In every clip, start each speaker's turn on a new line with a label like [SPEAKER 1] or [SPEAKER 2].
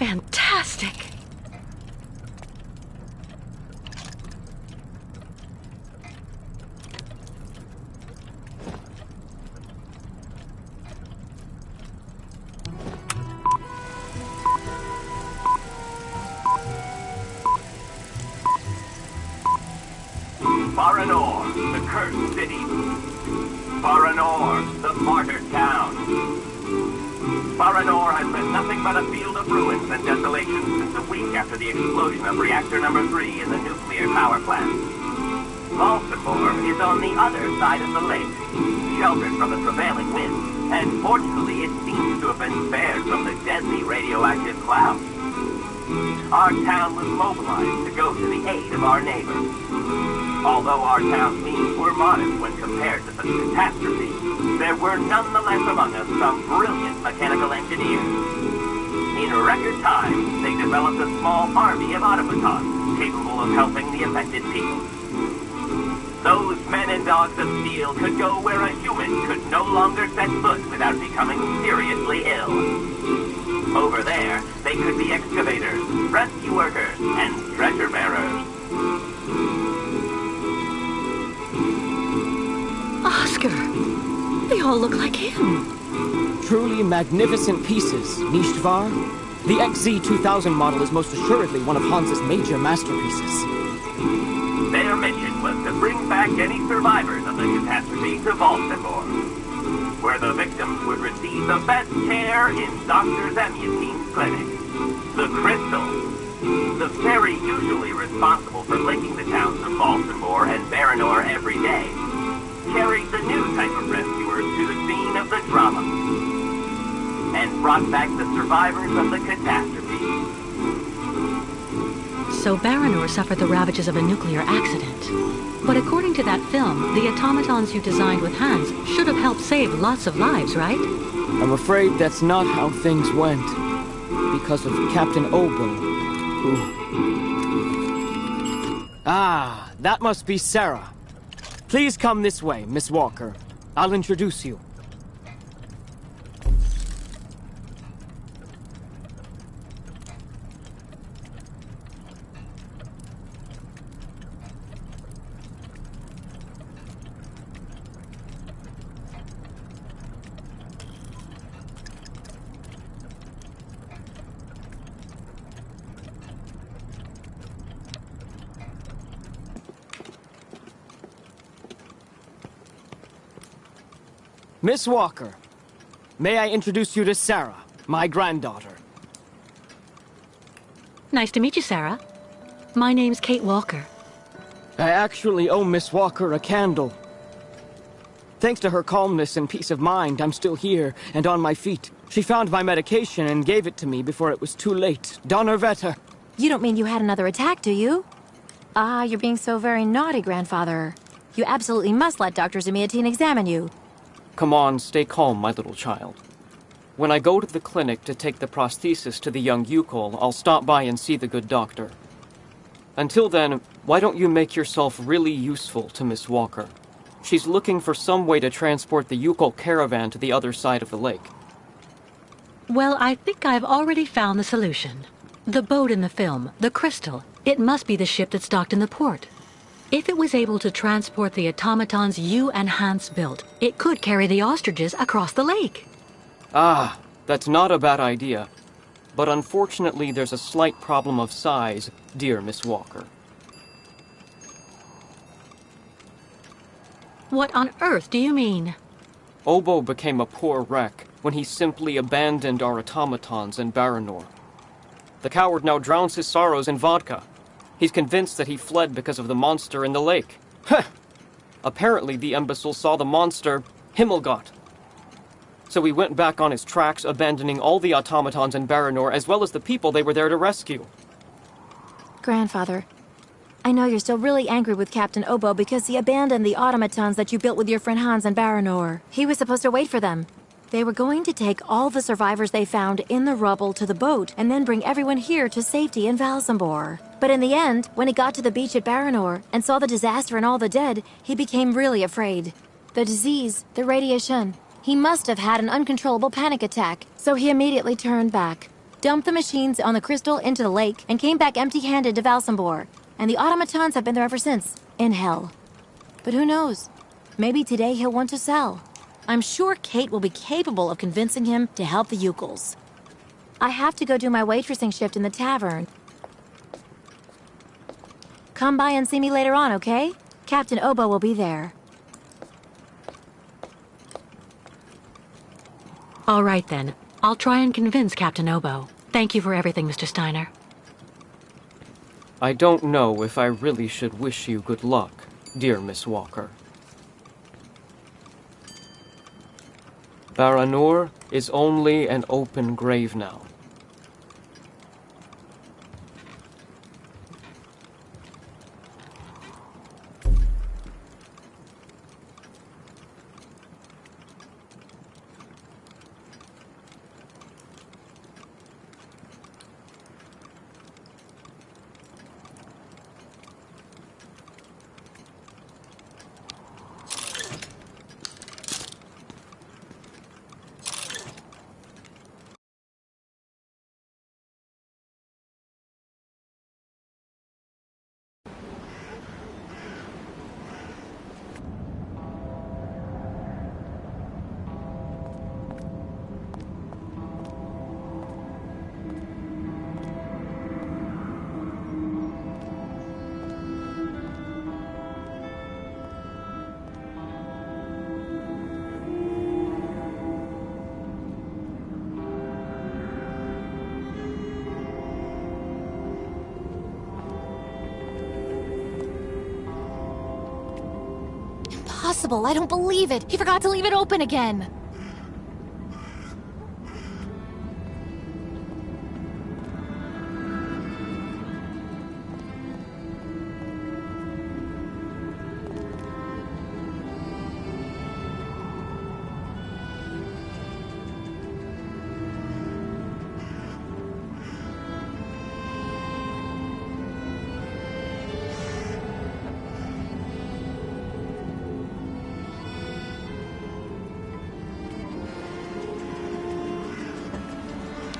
[SPEAKER 1] fantastic!
[SPEAKER 2] Baranor, the cursed city. Baranor, the martyred town. Baranor has been nothing but a field of ruins and desolation since a week after the explosion of reactor number 3 in the nuclear power plant. Baltimore is on the other side of the lake, sheltered from the prevailing winds, and fortunately it seems to have been spared from the deadly radioactive clouds. Our town was mobilized to go to the aid of our neighbors. Although our town's means were modest when compared to such catastrophe, there were nonetheless among us some brilliant mechanical engineers. In record time, they developed a small army of automatons capable of helping the affected people. Those men and dogs of steel could go where a human could no longer set foot without becoming seriously ill. Over there, they could be excavators, rescue workers, and treasure bearers.
[SPEAKER 1] Oscar! They all look like him.
[SPEAKER 3] Truly magnificent pieces, Nishtvar. The XZ-2000 model is most assuredly one of Hans's major masterpieces.
[SPEAKER 2] Their mission was to bring back any survivors of the catastrophe to Baltimore, where the victims would receive the best care in Dr. Zemyatine's clinic. The Crystal, the ferry usually responsible for linking the towns of Baltimore and Baranor every day, carried the new type of rescuers to the scene of the drama, and brought back the survivors of the catastrophe.
[SPEAKER 1] So Baranor suffered the ravages of a nuclear accident. But according to that film, the automatons you designed with Hans should have helped save lots of lives, right?
[SPEAKER 3] I'm afraid that's not how things went. Because of Captain Obo, who... Ah, that must be Sarah. Please come this way, Miss Walker. I'll introduce you. Miss Walker, may I introduce you to Sarah, my granddaughter?
[SPEAKER 1] Nice to meet you, Sarah. My name's Kate Walker.
[SPEAKER 3] I actually owe Miss Walker a candle. Thanks to her calmness and peace of mind, I'm still here and on my feet. She found my medication and gave it to me before it was too late. Donnerwetter.
[SPEAKER 4] You don't mean you had another attack, do you? Ah, you're being so very naughty, Grandfather. You absolutely must let Dr. Zemyatine examine you.
[SPEAKER 3] Come on, stay calm, my little child. When I go to the clinic to take the prosthesis to the young Yukol, I'll stop by and see the good doctor. Until then, why don't you make yourself really useful to Miss Walker? She's looking for some way to transport the Yukol caravan to the other side of the lake.
[SPEAKER 1] Well, I think I've already found the solution. The boat in the film, the Crystal, it must be the ship that's docked in the port. If it was able to transport the automatons you and Hans built, it could carry the ostriches across the lake.
[SPEAKER 3] Ah, that's not a bad idea. But unfortunately, there's a slight problem of size, dear Miss Walker.
[SPEAKER 1] What on earth do you mean?
[SPEAKER 3] Obo became a poor wreck when he simply abandoned our automatons in Baranor. The coward now drowns his sorrows in vodka. He's convinced that he fled because of the monster in the lake. Heh! Apparently the imbecile saw the monster, Himmelgott. So he went back on his tracks, abandoning all the automatons in Baranor, as well as the people they were there to rescue.
[SPEAKER 4] Grandfather, I know you're still really angry with Captain Obo because he abandoned the automatons that you built with your friend Hans in Baranor. He was supposed to wait for them. They were going to take all the survivors they found in the rubble to the boat and then bring everyone here to safety in Valsambor. But in the end, when he got to the beach at Baranor and saw the disaster and all the dead, he became really afraid. The disease, the radiation, he must have had an uncontrollable panic attack, so he immediately turned back. dumped the machines on the crystal into the lake and came back empty-handed to Valsambor. And the automatons have been there ever since, in hell. But who knows? Maybe today he'll want to sell. I'm sure Kate will be capable of convincing him to help the Yukels. I have to go do my waitressing shift in the tavern. Come by and see me later on, okay? Captain Obo will be there.
[SPEAKER 1] All right, then. I'll try and convince Captain Obo. Thank you for everything, Mr. Steiner.
[SPEAKER 3] I don't know if I really should wish you good luck, dear Miss Walker. Baranur is only an open grave now.
[SPEAKER 5] Impossible, I don't believe it. He forgot to leave it open again.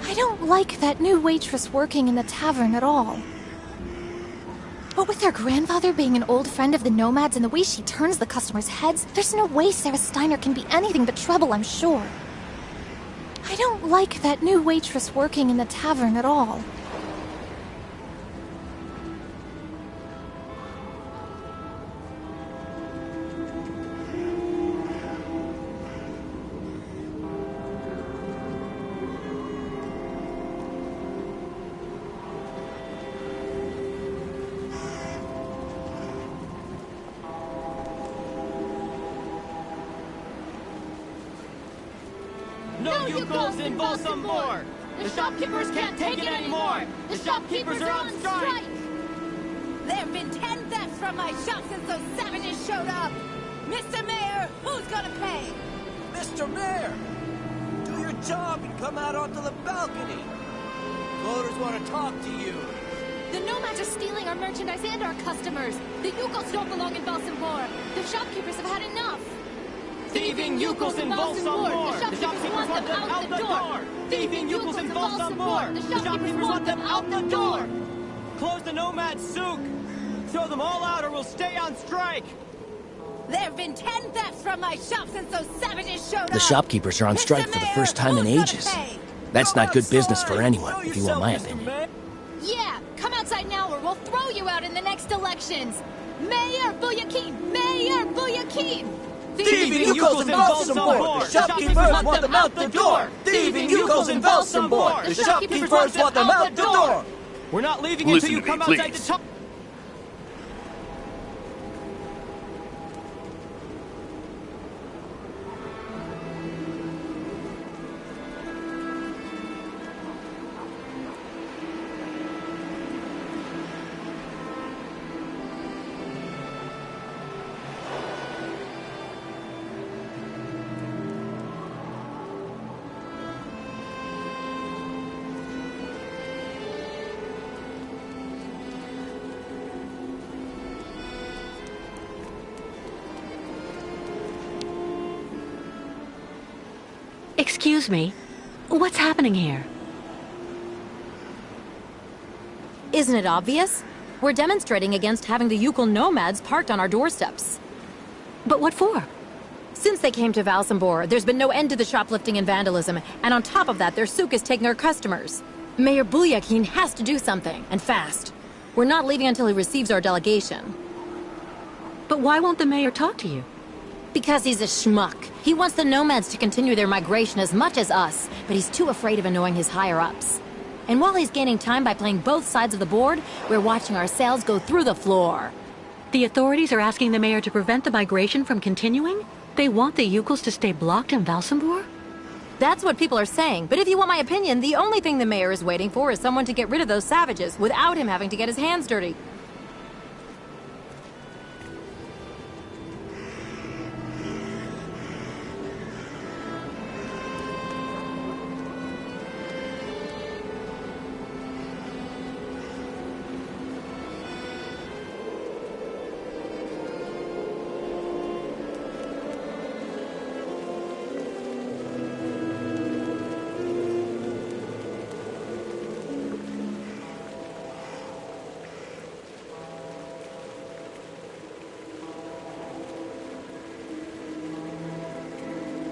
[SPEAKER 5] I don't like that new waitress working in the tavern at all. But with her grandfather being an old friend of the Nomads and the way she turns the customers' heads, there's no way Sarah Steiner can be anything but trouble, I'm sure. I don't like that new waitress working in the tavern at all.
[SPEAKER 6] No Yukels in Balsambor! The shopkeepers can't take it anymore! The shopkeepers are on strike!
[SPEAKER 7] There have been 10 thefts from my shop since those savages showed up! Mr. Mayor, who's gonna pay?
[SPEAKER 8] Mr. Mayor! Do your job and come out onto the balcony! Voters want to talk to you!
[SPEAKER 5] The Nomads are stealing our merchandise and our customers! The Yukels don't belong in Balsambor! The shopkeepers have had enough!
[SPEAKER 6] Thieving Yukels in Balsambor! The shopkeepers want them out the door! Thieving Yukels in Balsambor! The shopkeepers want them out the door! Close the Nomad Souk! Throw them all out or we'll stay on strike!
[SPEAKER 7] There have been 10 thefts from my shop since those savages showed up!
[SPEAKER 9] The shopkeepers are on strike for the first time in ages. That's not good business for anyone, if you want my opinion.
[SPEAKER 5] Yeah, come outside now or we'll throw you out in the next elections! Mayor Buyakin! Mayor Buyakin!
[SPEAKER 8] Thieving Yukels in Balsambor! The shopkeepers want them out the door! Thieving Yukels in Balsambor! The shopkeepers want them out the door!
[SPEAKER 6] We're not leaving until you come outside the top.
[SPEAKER 1] Excuse me. What's happening here?
[SPEAKER 4] Isn't it obvious? We're demonstrating against having the Yukon nomads parked on our doorsteps.
[SPEAKER 1] But what for?
[SPEAKER 4] Since they came to Valsambor, there's been no end to the shoplifting and vandalism, and on top of that, their souk is taking our customers. Mayor Bulyakin has to do something, and fast. We're not leaving until he receives our delegation.
[SPEAKER 1] But why won't the mayor talk to you?
[SPEAKER 4] Because he's a schmuck. He wants the nomads to continue their migration as much as us, but he's too afraid of annoying his higher-ups. And while he's gaining time by playing both sides of the board, we're watching our sales go through the floor.
[SPEAKER 1] The authorities are asking the mayor to prevent the migration from continuing? They want the Yukos to stay blocked in Valsambor?
[SPEAKER 4] That's what people are saying, but if you want my opinion, the only thing the mayor is waiting for is someone to get rid of those savages without him having to get his hands dirty.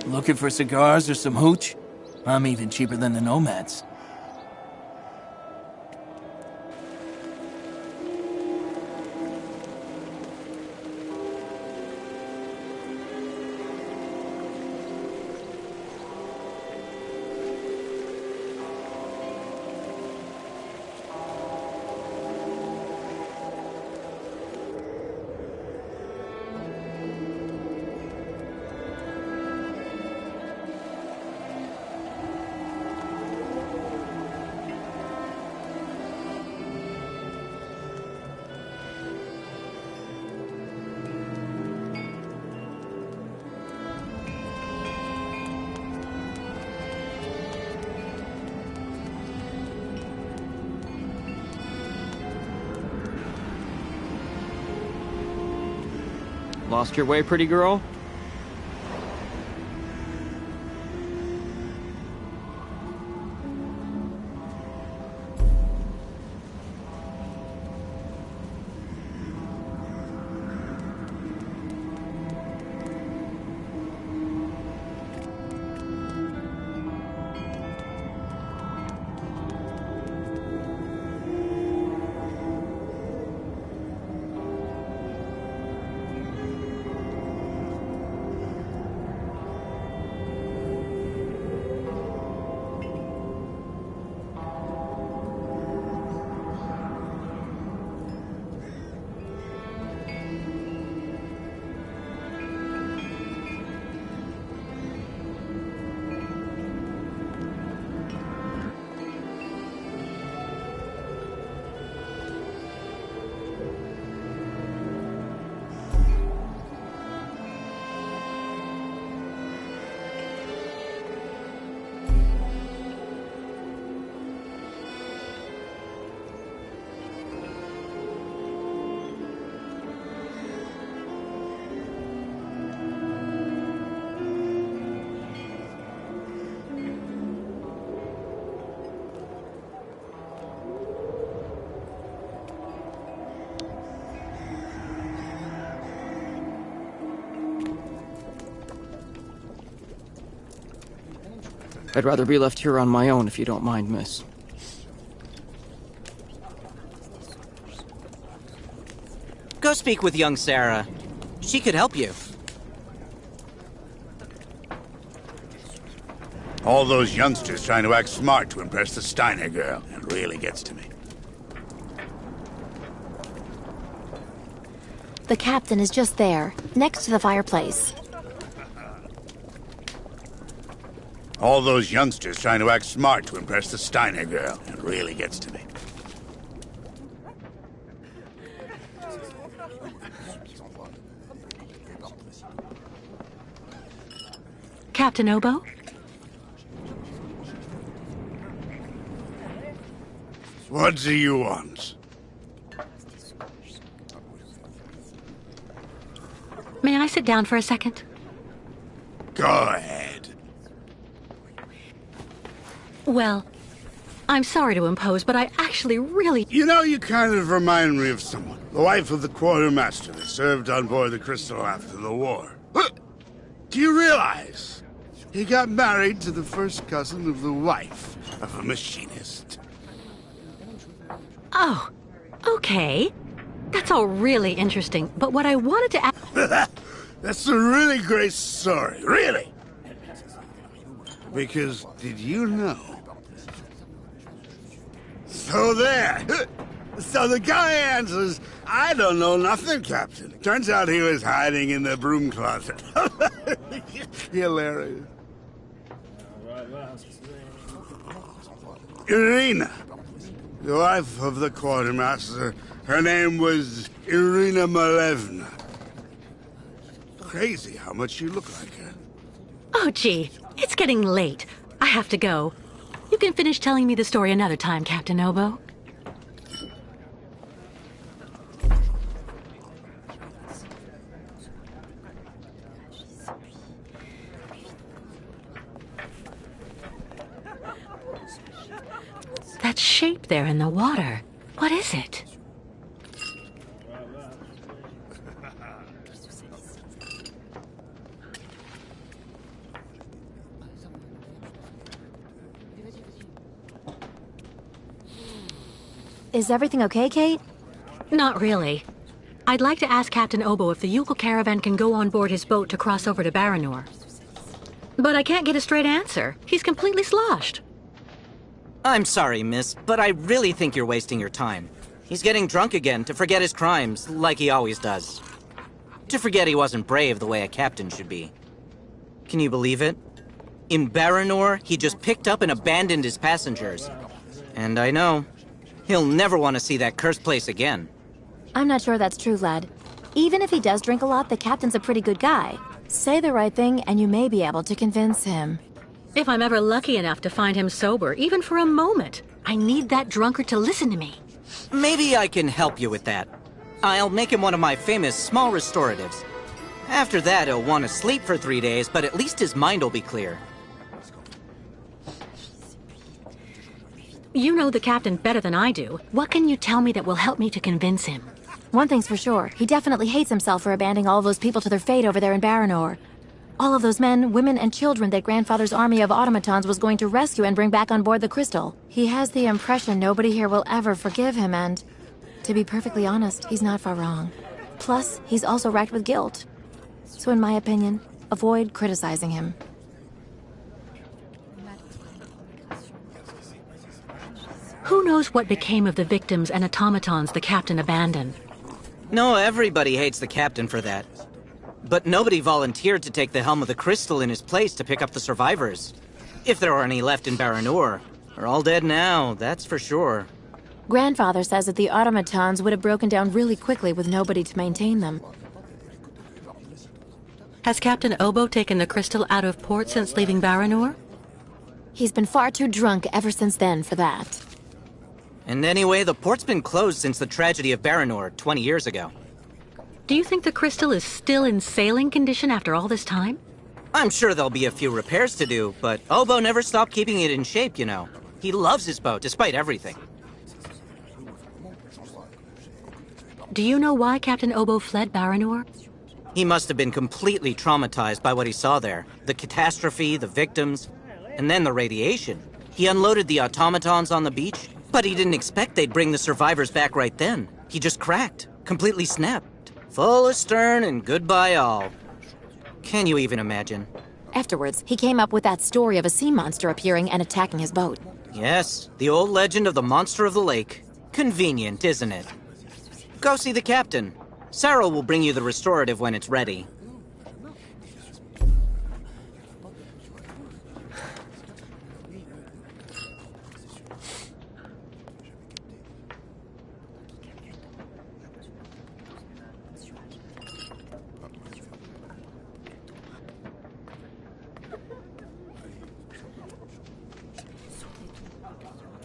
[SPEAKER 9] Looking for cigars or some hooch? I'm even cheaper than the nomads.
[SPEAKER 3] Lost your way, pretty girl? I'd rather be left here on my own if you don't mind, miss.
[SPEAKER 10] Go speak with young Sarah. She could help you.
[SPEAKER 11] All those youngsters trying to act smart to impress the Steiner girl. It really gets to me.
[SPEAKER 4] The captain is just there, next to the fireplace.
[SPEAKER 11] All those youngsters trying to act smart to impress the Steiner girl. It really gets to me.
[SPEAKER 1] Captain Obo?
[SPEAKER 11] What do you want?
[SPEAKER 1] May I sit down for a second?
[SPEAKER 11] Go ahead.
[SPEAKER 1] Well, I'm sorry to impose, but I actually really...
[SPEAKER 11] You know, you kind of remind me of someone. The wife of the quartermaster that served on board the Crystal after the war. Do you realize he got married to the first cousin of the wife of a machinist?
[SPEAKER 1] Oh, okay. That's all really interesting, but what I wanted to ask...
[SPEAKER 11] That's a really great story, really. Because, did you know? So there. So the guy answers, I don't know nothing, Captain. Turns out he was hiding in the broom closet. Hilarious. Irina, the wife of the quartermaster, her name was Irina Malevna. Crazy how much you look like her.
[SPEAKER 1] Oh, gee, it's getting late. I have to go. You can finish telling me the story another time, Captain Obo. That shape there in the water, what is it?
[SPEAKER 4] Is everything okay, Kate?
[SPEAKER 1] Not really. I'd like to ask Captain Obo if the Yukon caravan can go on board his boat to cross over to Baranor. But I can't get a straight answer. He's completely sloshed.
[SPEAKER 10] I'm sorry, miss, but I really think you're wasting your time. He's getting drunk again to forget his crimes, like he always does. To forget he wasn't brave the way a captain should be. Can you believe it? In Baranor, he just picked up and abandoned his passengers. And I know, he'll never want to see that cursed place again.
[SPEAKER 4] I'm not sure that's true, lad. Even if he does drink a lot, the captain's a pretty good guy. Say the right thing, and you may be able to convince him.
[SPEAKER 1] If I'm ever lucky enough to find him sober, even for a moment, I need that drunkard to listen to me.
[SPEAKER 10] Maybe I can help you with that. I'll make him one of my famous small restoratives. After that, he'll want to sleep for 3 days, but at least his mind will be clear.
[SPEAKER 1] You know the captain better than I do. What can you tell me that will help me to convince him?
[SPEAKER 4] One thing's for sure, he definitely hates himself for abandoning all those people to their fate over there in Baranor. All of those men, women, and children that Grandfather's army of automatons was going to rescue and bring back on board the Crystal. He has the impression nobody here will ever forgive him, and to be perfectly honest, he's not far wrong. Plus, he's also racked with guilt. So in my opinion, avoid criticizing him.
[SPEAKER 1] Who knows what became of the victims and automatons the captain abandoned?
[SPEAKER 10] No, everybody hates the captain for that. But nobody volunteered to take the helm of the Crystal in his place to pick up the survivors. If there are any left in Baranor. They're all dead now, that's for sure.
[SPEAKER 4] Grandfather says that the automatons would have broken down really quickly with nobody to maintain them.
[SPEAKER 1] Has Captain Obo taken the Crystal out of port since leaving Baranor?
[SPEAKER 4] He's been far too drunk ever since then for that.
[SPEAKER 10] And anyway, the port's been closed since the tragedy of Baranor 20 years ago.
[SPEAKER 1] Do you think the Crystal is still in sailing condition after all this time?
[SPEAKER 10] I'm sure there'll be a few repairs to do, but Obo never stopped keeping it in shape, you know. He loves his boat, despite everything.
[SPEAKER 1] Do you know why Captain Obo fled Baranor?
[SPEAKER 10] He must have been completely traumatized by what he saw there. The catastrophe, the victims, and then the radiation. He unloaded the automatons on the beach, but he didn't expect they'd bring the survivors back right then. He just cracked, completely snapped. Full astern and goodbye all. Can you even imagine?
[SPEAKER 4] Afterwards, he came up with that story of a sea monster appearing and attacking his boat.
[SPEAKER 10] Yes, the old legend of the monster of the lake. Convenient, isn't it? Go see the captain. Sarah will bring you the restorative when it's ready.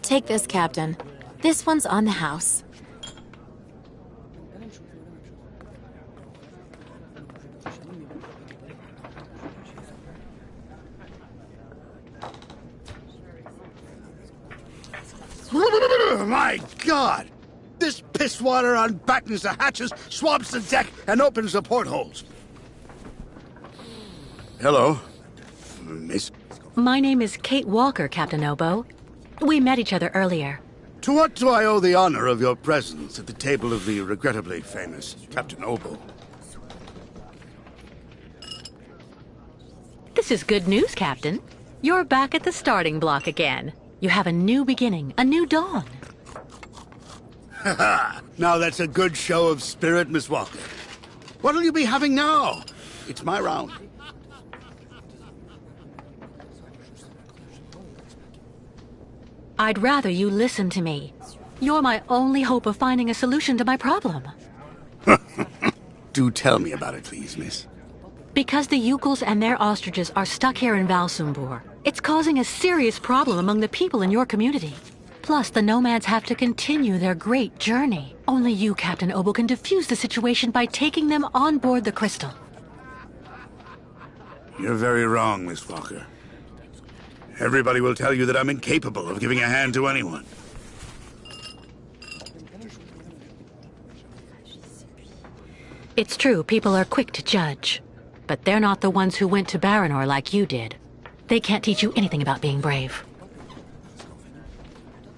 [SPEAKER 4] Take this, Captain. This one's on the house.
[SPEAKER 11] my God! This pisswater unbattens the hatches, swabs the deck, and opens the portholes. Hello, Miss.
[SPEAKER 1] My name is Kate Walker, Captain Obo. We met each other earlier.
[SPEAKER 11] To what do I owe the honor of your presence at the table of the regrettably famous Captain Obo?
[SPEAKER 1] This is good news, Captain. You're back at the starting block again. You have a new beginning, a new dawn.
[SPEAKER 11] Ha! Now that's a good show of spirit, Miss Walker. What'll you be having now? It's my round.
[SPEAKER 1] I'd rather you listen to me. You're my only hope of finding a solution to my problem.
[SPEAKER 11] Do tell me about it, please, miss.
[SPEAKER 1] Because the Yukels and their ostriches are stuck here in Valsumbor, it's causing a serious problem among the people in your community. Plus, the nomads have to continue their great journey. Only you, Captain Obo, can defuse the situation by taking them on board the crystal.
[SPEAKER 11] You're very wrong, Miss Walker. Everybody will tell you that I'm incapable of giving a hand to anyone.
[SPEAKER 1] It's true, people are quick to judge. But they're not the ones who went to Baranor like you did. They can't teach you anything about being brave.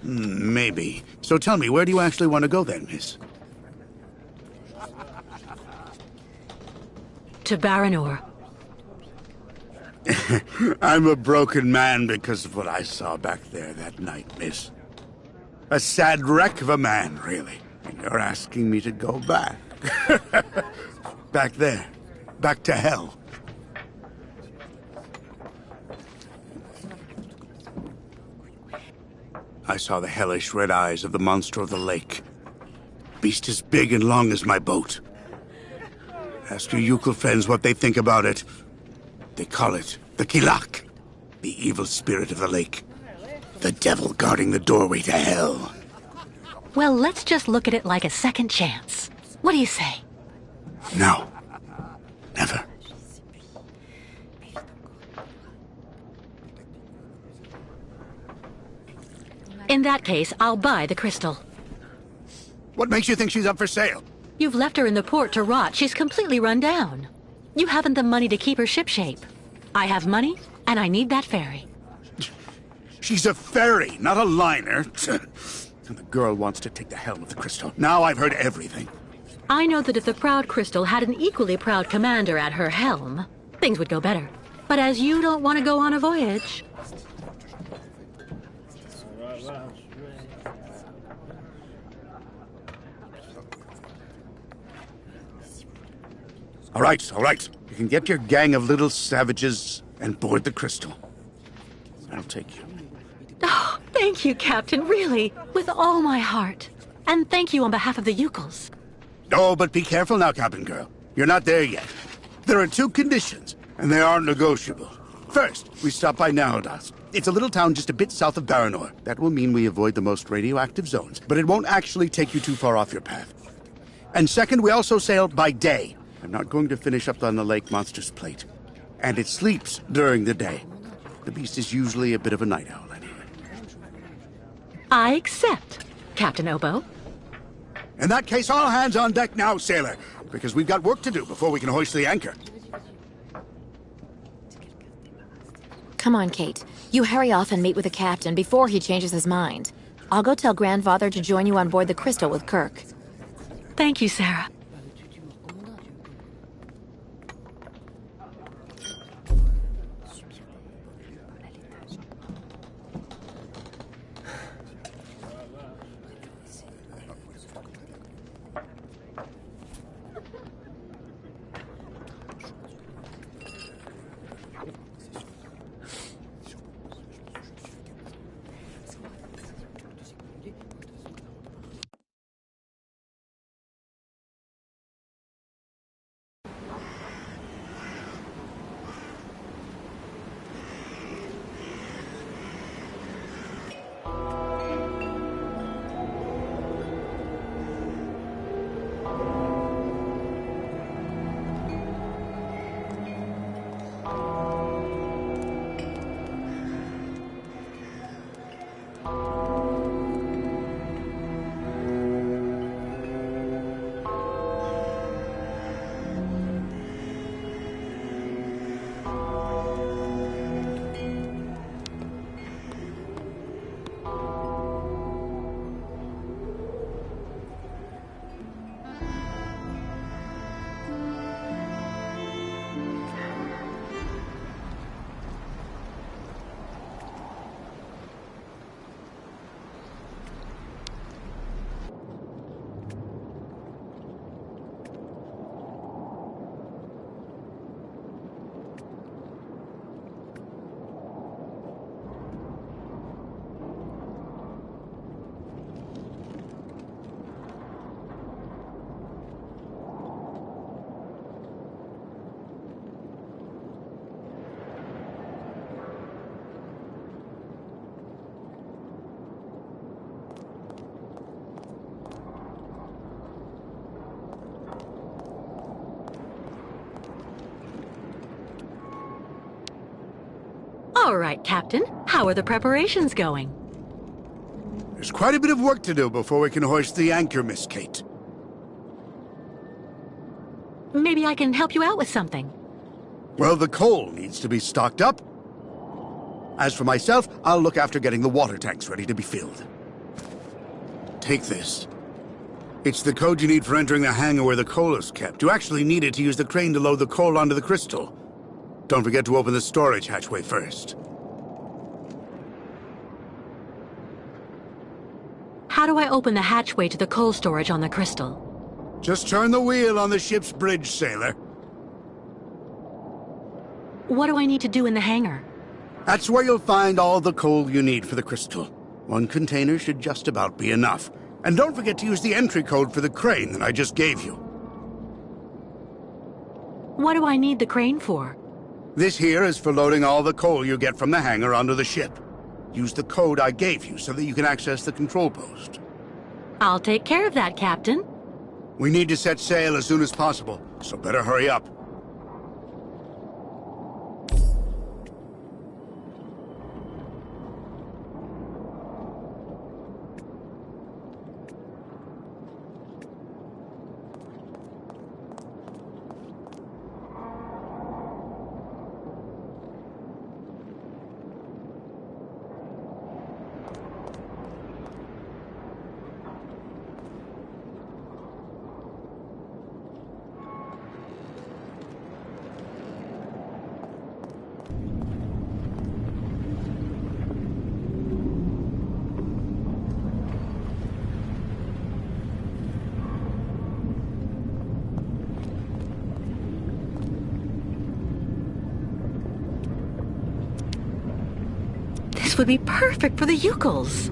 [SPEAKER 11] Maybe. So tell me, where do you actually want to go then, miss?
[SPEAKER 1] To Baranor.
[SPEAKER 11] I'm a broken man because of what I saw back there that night, miss. A sad wreck of a man, really. And you're asking me to go back. Back there. Back to hell. I saw the hellish red eyes of the monster of the lake. Beast as big and long as my boat. Ask your Yukel friends what they think about it. They call it the Kilak, the evil spirit of the lake. The devil guarding the doorway to hell.
[SPEAKER 1] Well, let's just look at it like a second chance. What do you say?
[SPEAKER 11] No. Never.
[SPEAKER 1] In that case, I'll buy the crystal.
[SPEAKER 11] What makes you think she's up for sale?
[SPEAKER 1] You've left her in the port to rot. She's completely run down. You haven't the money to keep her shipshape. I have money, and I need that ferry.
[SPEAKER 11] She's a ferry, not a liner. And the girl wants to take the helm of the crystal. Now I've heard everything.
[SPEAKER 1] I know that if the Proud Crystal had an equally proud commander at her helm, things would go better. But as you don't want to go on a voyage...
[SPEAKER 11] All right. You can get your gang of little savages and board the crystal. I'll take you.
[SPEAKER 1] Oh, thank you, Captain, really, with all my heart. And thank you on behalf of the Yukels.
[SPEAKER 11] Oh, but be careful now, Cabin Girl. You're not there yet. There are 2 conditions, and they are negotiable. First, we stop by Narrodas. It's a little town just a bit south of Baranor. That will mean we avoid the most radioactive zones, but it won't actually take you too far off your path. And second, we also sail by day. I'm not going to finish up on the Lake Monster's plate. And it sleeps during the day. The beast is usually a bit of a night owl, anyway.
[SPEAKER 1] I accept, Captain Obo.
[SPEAKER 11] In that case, all hands on deck now, sailor, because we've got work to do before we can hoist the anchor.
[SPEAKER 4] Come on, Kate. You hurry off and meet with the captain before he changes his mind. I'll go tell Grandfather to join you on board the Crystal with Kirk.
[SPEAKER 1] Thank you, Sarah. All right, Captain. How are the preparations going?
[SPEAKER 11] There's quite a bit of work to do before we can hoist the anchor, Miss Kate.
[SPEAKER 1] Maybe I can help you out with something.
[SPEAKER 11] Well, the coal needs to be stocked up. As for myself, I'll look after getting the water tanks ready to be filled. Take this. It's the code you need for entering the hangar where the coal is kept. You actually need it to use the crane to load the coal onto the crystal. Don't forget to open the storage hatchway first.
[SPEAKER 1] How do I open the hatchway to the coal storage on the crystal?
[SPEAKER 11] Just turn the wheel on the ship's bridge, sailor.
[SPEAKER 1] What do I need to do in the hangar?
[SPEAKER 11] That's where you'll find all the coal you need for the crystal. One container should just about be enough. And don't forget to use the entry code for the crane that I just gave you.
[SPEAKER 1] What do I need the crane for?
[SPEAKER 11] This here is for loading all the coal you get from the hangar onto the ship. Use the code I gave you so that you can access the control post.
[SPEAKER 1] I'll take care of that, Captain.
[SPEAKER 11] We need to set sail as soon as possible, so better hurry up.
[SPEAKER 1] This would be perfect for the Yukos.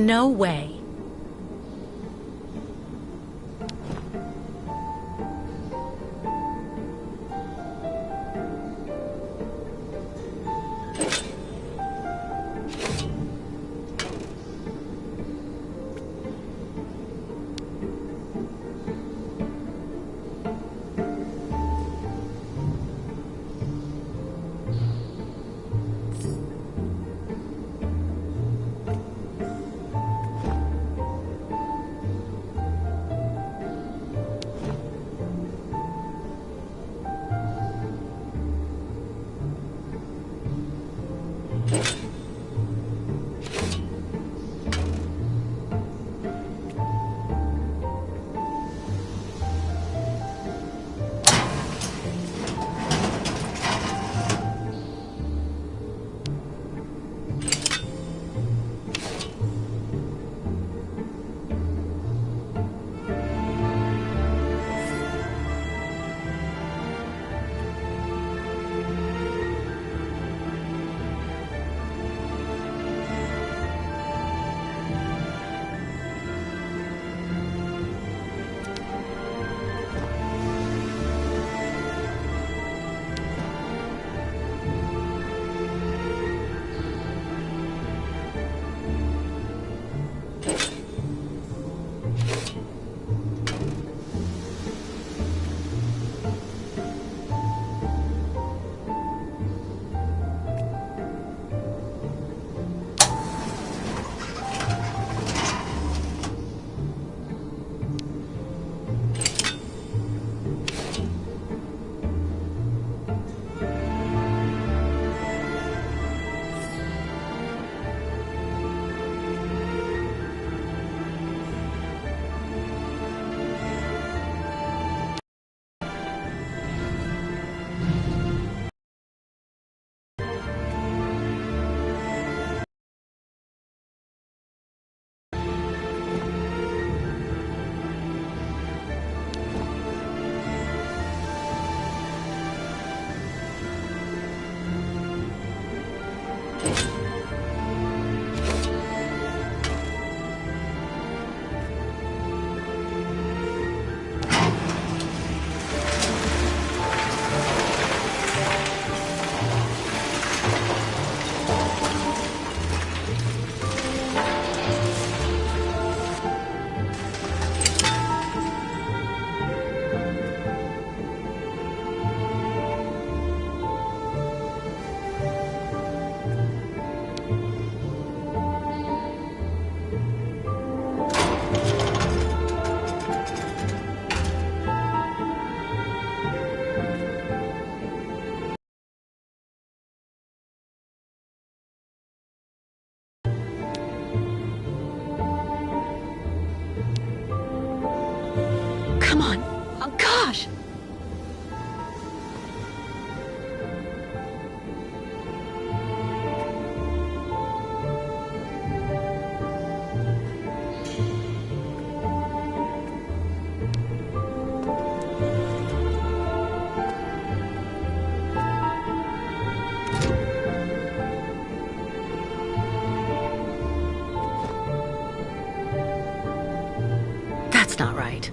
[SPEAKER 1] No way. Come on. Oh, gosh! That's not right.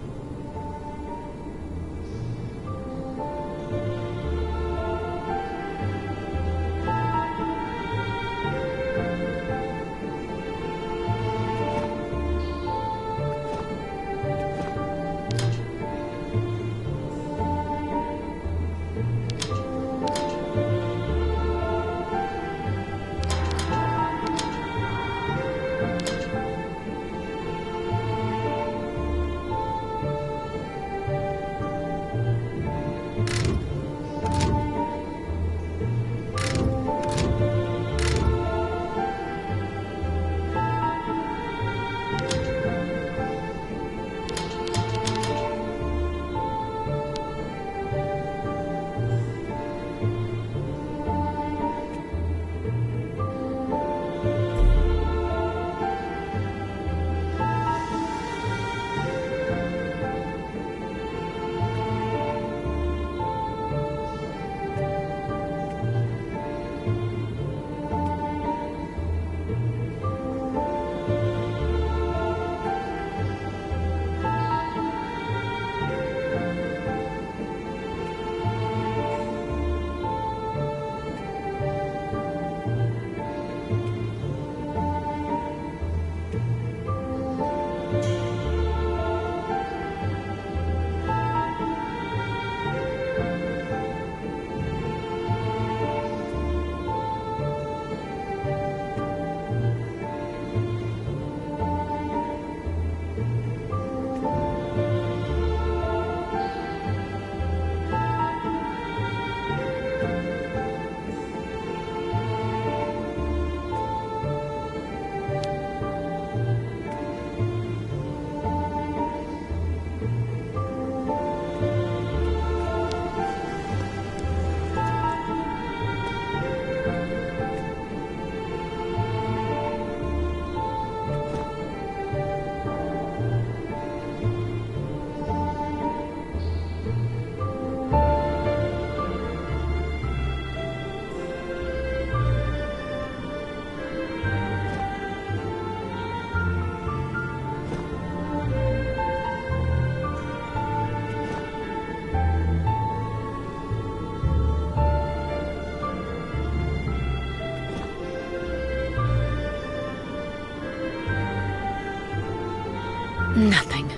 [SPEAKER 1] Nothing.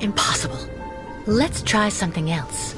[SPEAKER 1] Impossible. Let's try something else.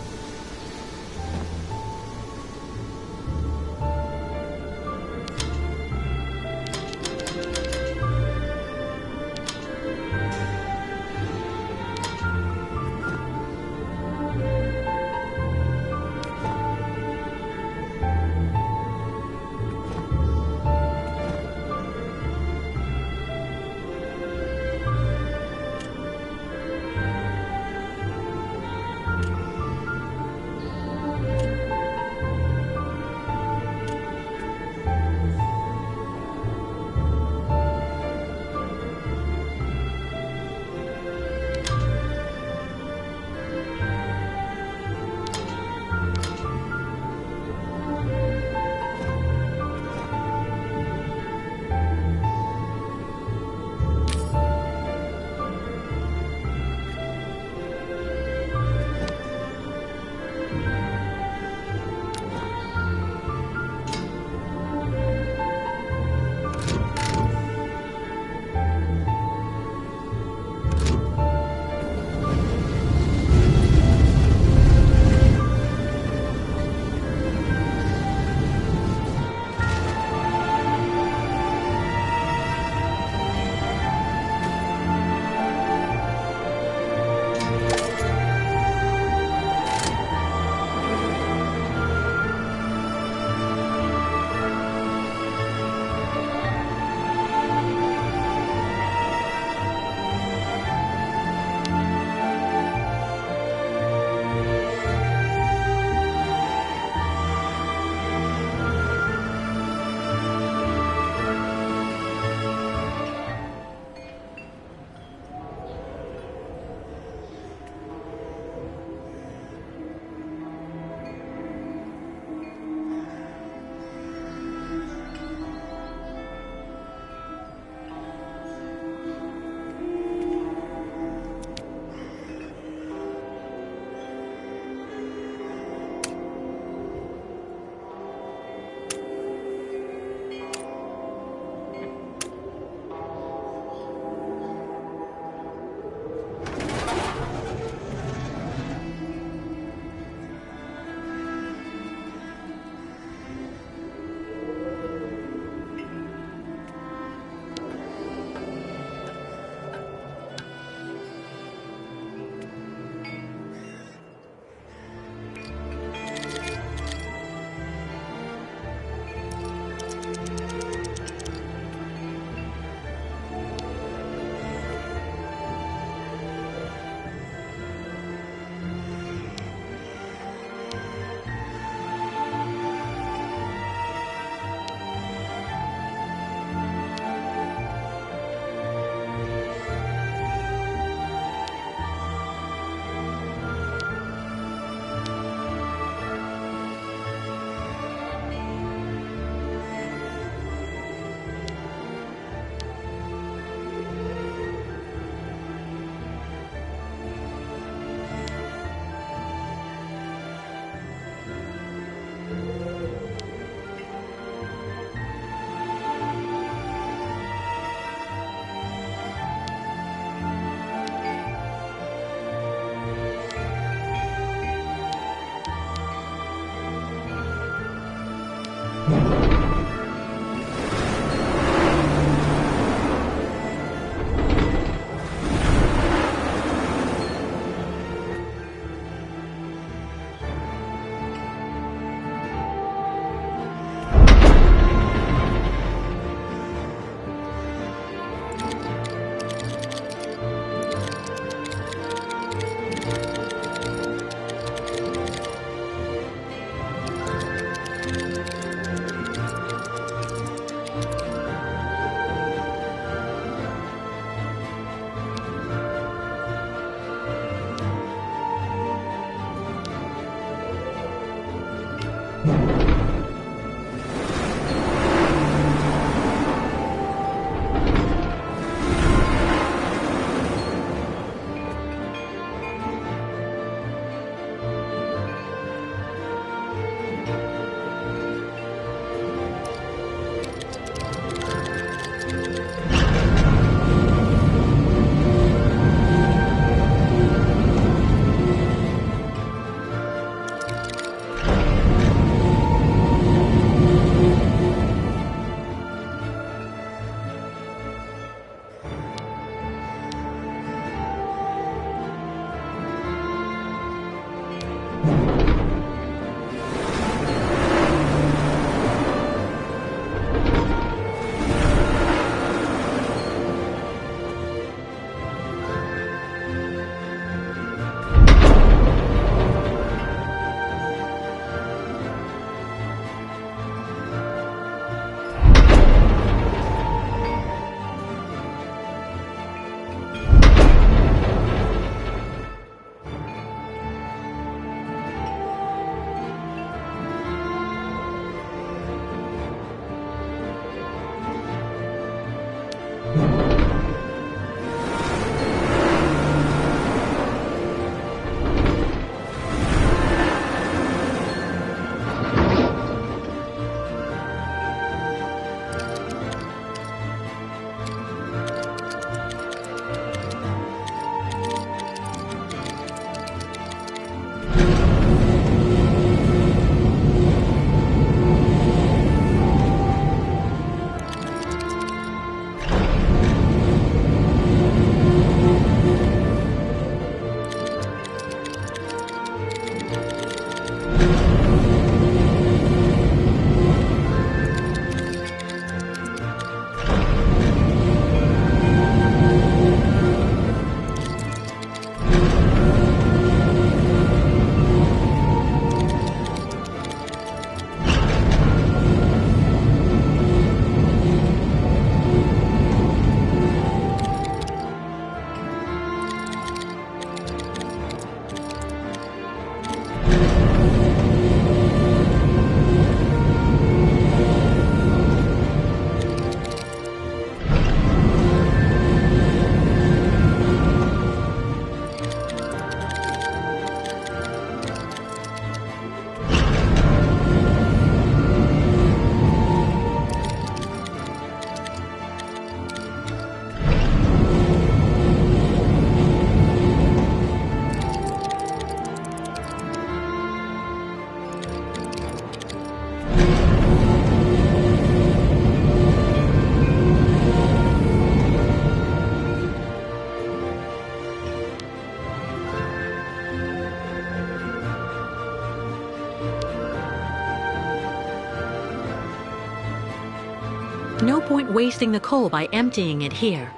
[SPEAKER 1] No point wasting the coal by emptying it here.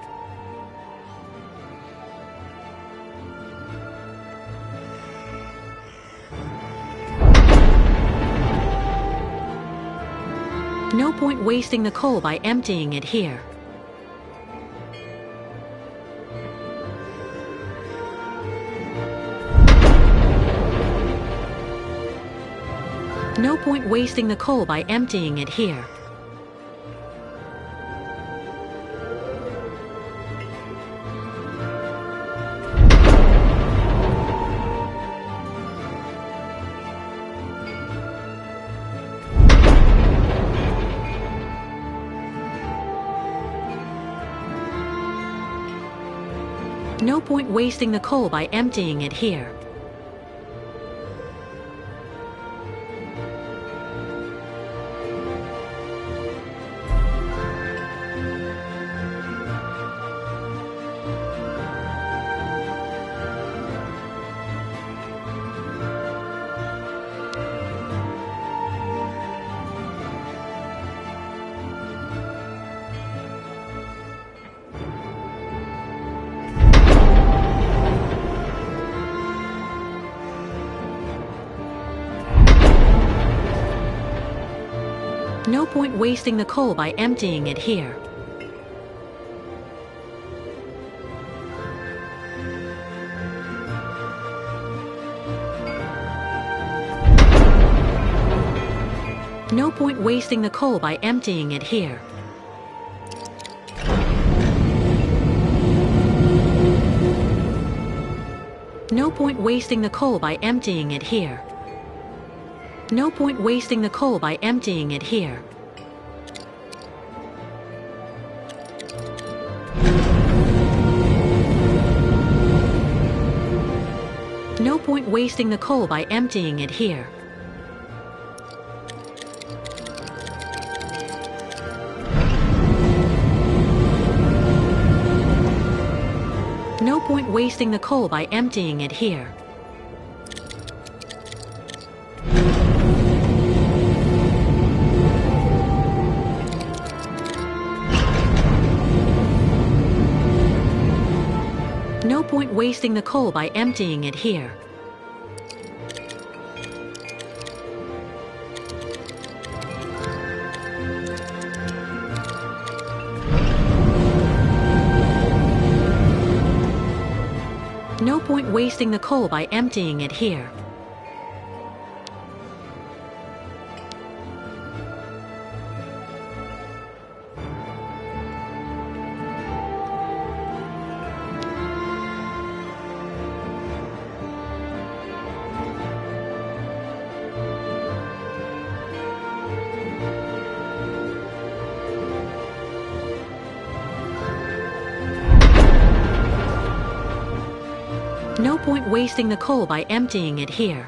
[SPEAKER 1] No point wasting the coal by emptying it here. No point wasting the coal by emptying it here. No point wasting the coal by emptying it here. No point wasting the coal by emptying it here. No point wasting the coal by emptying it here. No point wasting the coal by emptying it here. No point wasting the coal by emptying it here. No point wasting the coal by emptying it here. No point wasting the coal by emptying it here. No point wasting the coal by emptying it here. No point wasting the coal by emptying it here. No point wasting the coal by emptying it here.